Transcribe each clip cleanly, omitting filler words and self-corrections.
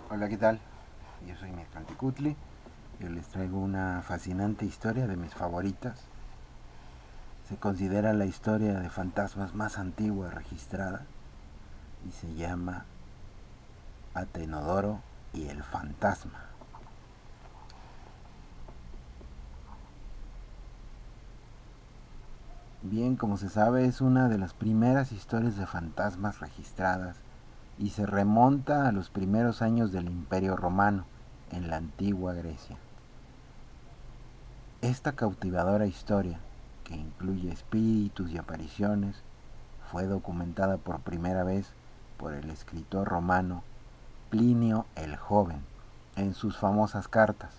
Hola, ¿qué tal? Yo soy Mezcalticutli. Yo les traigo una fascinante historia de mis favoritas. Se considera la historia de fantasmas más antigua registrada y se llama Atenodoro y el fantasma. Bien, como se sabe, es una de las primeras historias de fantasmas registradas y se remonta a los primeros años del Imperio Romano, en la antigua Grecia. Esta cautivadora historia, que incluye espíritus y apariciones, fue documentada por primera vez por el escritor romano Plinio el Joven en sus famosas cartas.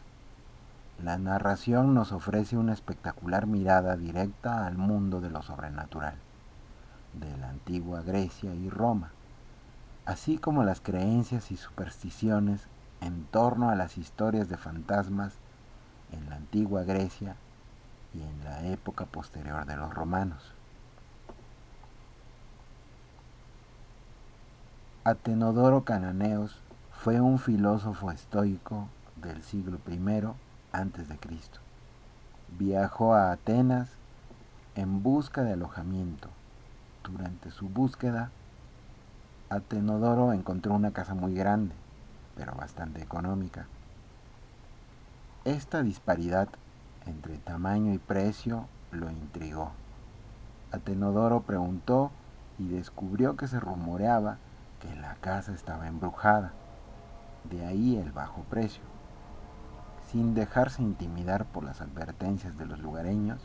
La narración nos ofrece una espectacular mirada directa al mundo de lo sobrenatural, de la antigua Grecia y Roma, así como las creencias y supersticiones en torno a las historias de fantasmas en la antigua Grecia y en la época posterior de los romanos. Atenodoro Cananeos fue un filósofo estoico del siglo I a.C. Viajó a Atenas en busca de alojamiento. Durante su búsqueda, Atenodoro encontró una casa muy grande, pero bastante económica. Esta disparidad entre tamaño y precio lo intrigó. Atenodoro preguntó y descubrió que se rumoreaba que la casa estaba embrujada, de ahí el bajo precio. Sin dejarse intimidar por las advertencias de los lugareños,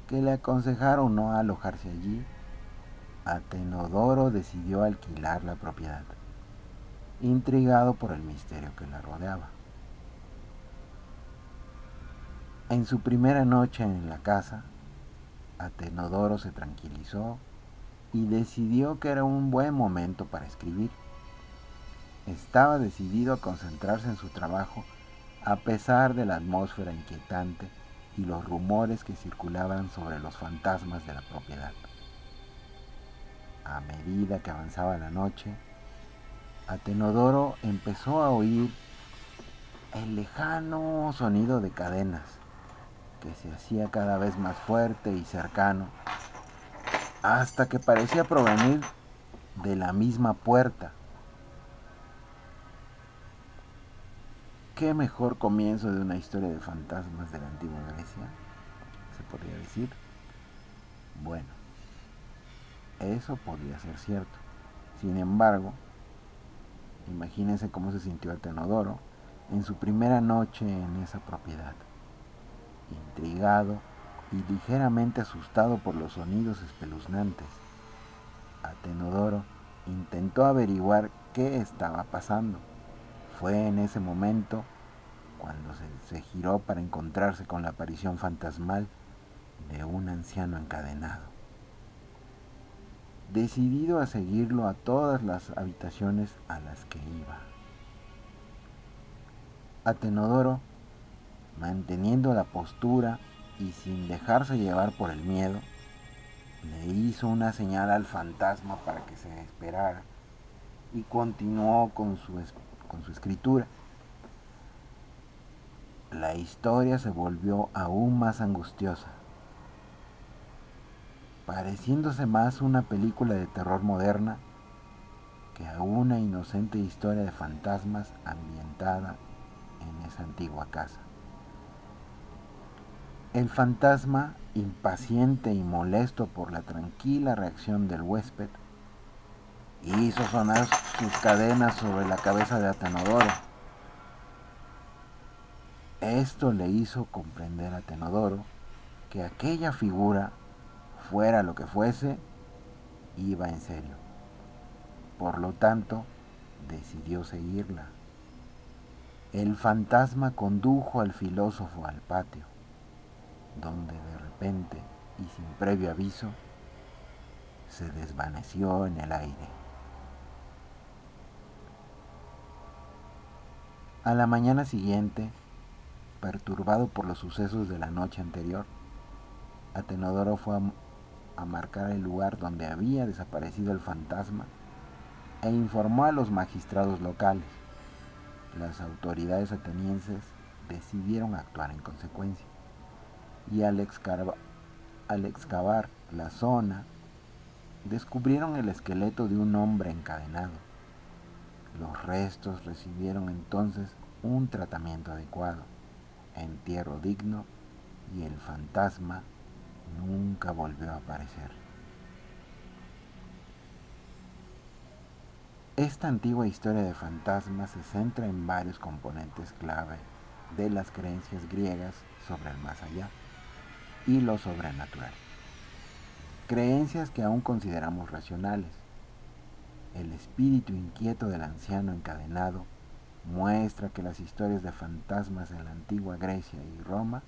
que le aconsejaron no alojarse allí, Atenodoro decidió alquilar la propiedad, intrigado por el misterio que la rodeaba. En su primera noche en la casa, Atenodoro se tranquilizó y decidió que era un buen momento para escribir. Estaba decidido a concentrarse en su trabajo a pesar de la atmósfera inquietante y los rumores que circulaban sobre los fantasmas de la propiedad. A medida que avanzaba la noche, Atenodoro empezó a oír el lejano sonido de cadenas, que se hacía cada vez más fuerte y cercano, hasta que parecía provenir de la misma puerta. ¿Qué mejor comienzo de una historia de fantasmas de la antigua Grecia? Se podría decir. Bueno, eso podría ser cierto. Sin embargo, imagínense cómo se sintió Atenodoro en su primera noche en esa propiedad. Intrigado y ligeramente asustado por los sonidos espeluznantes, Atenodoro intentó averiguar qué estaba pasando. Fue en ese momento cuando se giró para encontrarse con la aparición fantasmal de un anciano encadenado. Decidido a seguirlo a todas las habitaciones a las que iba. Atenodoro, manteniendo la postura y sin dejarse llevar por el miedo, le hizo una señal al fantasma para que se esperara y continuó con su escritura. La historia se volvió aún más angustiosa, pareciéndose más una película de terror moderna que a una inocente historia de fantasmas ambientada en esa antigua casa. El fantasma, impaciente y molesto por la tranquila reacción del huésped, hizo sonar sus cadenas sobre la cabeza de Atenodoro. Esto le hizo comprender a Atenodoro que aquella figura, fuera lo que fuese, iba en serio. Por lo tanto, decidió seguirla. El fantasma condujo al filósofo al patio, donde de repente y sin previo aviso, se desvaneció en el aire. A la mañana siguiente, perturbado por los sucesos de la noche anterior, Atenodoro fue a marcar el lugar donde había desaparecido el fantasma e informó a los magistrados locales. las autoridades atenienses decidieron actuar en consecuencia y al excavar la zona descubrieron el esqueleto de un hombre encadenado. Los restos recibieron entonces un tratamiento adecuado, entierro digno, y el fantasma nunca volvió a aparecer. Esta antigua historia de fantasmas se centra en varios componentes clave de las creencias griegas sobre el más allá y lo sobrenatural. Creencias que aún consideramos racionales. El espíritu inquieto del anciano encadenado muestra que las historias de fantasmas en la antigua Grecia y Roma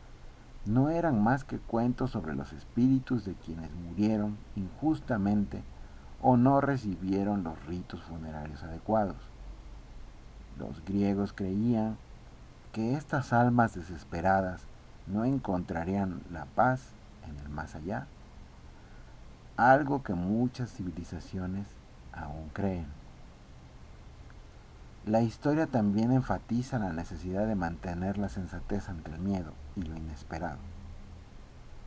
no eran más que cuentos sobre los espíritus de quienes murieron injustamente o no recibieron los ritos funerarios adecuados. Los griegos creían que estas almas desesperadas no encontrarían la paz en el más allá, algo que muchas civilizaciones aún creen. La historia también enfatiza la necesidad de mantener la sensatez ante el miedo y lo inesperado,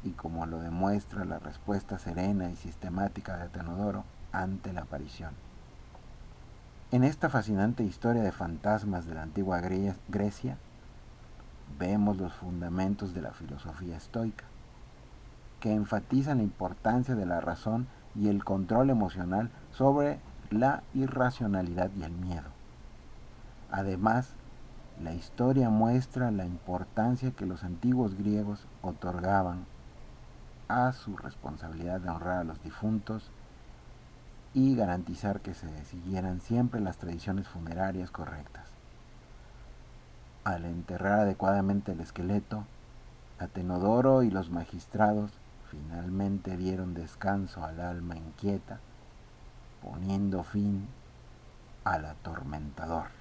y como lo demuestra la respuesta serena y sistemática de Atenodoro ante la aparición. En esta fascinante historia de fantasmas de la antigua Grecia, vemos los fundamentos de la filosofía estoica, que enfatizan la importancia de la razón y el control emocional sobre la irracionalidad y el miedo. Además, la historia muestra la importancia que los antiguos griegos otorgaban a su responsabilidad de honrar a los difuntos y garantizar que se siguieran siempre las tradiciones funerarias correctas. Al enterrar adecuadamente el esqueleto, Atenodoro y los magistrados finalmente dieron descanso al alma inquieta, poniendo fin al atormentador.